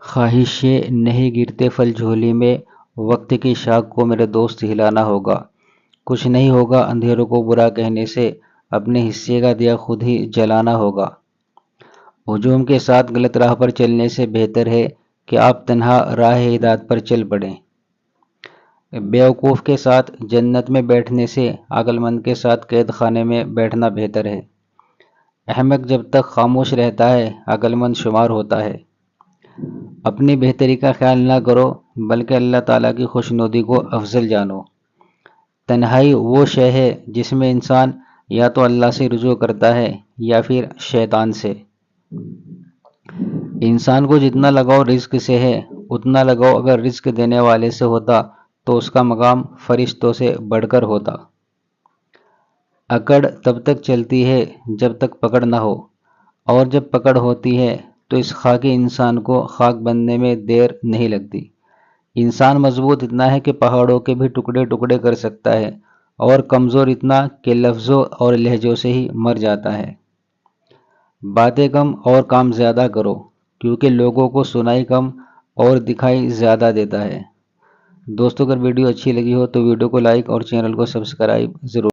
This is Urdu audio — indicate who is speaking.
Speaker 1: خواہش یہ نہیں گرتے پھل جھولی میں، وقت کی شاخ کو میرے دوست ہلانا ہوگا۔ کچھ نہیں ہوگا اندھیروں کو برا کہنے سے، اپنے حصے کا دیا خود ہی جلانا ہوگا۔ ہجوم کے ساتھ غلط راہ پر چلنے سے بہتر ہے کہ آپ تنہا راہ ہدایت پر چل پڑیں۔ بیوقوف کے ساتھ جنت میں بیٹھنے سے عقل مند کے ساتھ قید خانے میں بیٹھنا بہتر ہے۔ احمق جب تک خاموش رہتا ہے، عقل مند شمار ہوتا ہے۔ اپنی بہتری کا خیال نہ کرو، بلکہ اللہ تعالیٰ کی خوشنودی کو افضل جانو۔ تنہائی وہ شے ہے جس میں انسان یا تو اللہ سے رجوع کرتا ہے یا پھر شیطان سے۔ انسان کو جتنا لگاؤ رزق سے ہے، اتنا لگاؤ اگر رزق دینے والے سے ہوتا تو اس کا مقام فرشتوں سے بڑھ کر ہوتا۔ اکڑ تب تک چلتی ہے جب تک پکڑ نہ ہو، اور جب پکڑ ہوتی ہے تو اس خاکی انسان کو خاک بننے میں دیر نہیں لگتی۔ انسان مضبوط اتنا ہے کہ پہاڑوں کے بھی ٹکڑے ٹکڑے کر سکتا ہے، اور کمزور اتنا کہ لفظوں اور لہجوں سے ہی مر جاتا ہے۔ باتیں کم اور کام زیادہ کرو، کیونکہ لوگوں کو سنائی کم اور دکھائی زیادہ دیتا ہے۔ دوستو، اگر ویڈیو اچھی لگی ہو تو ویڈیو کو لائک اور چینل کو سبسکرائب ضرور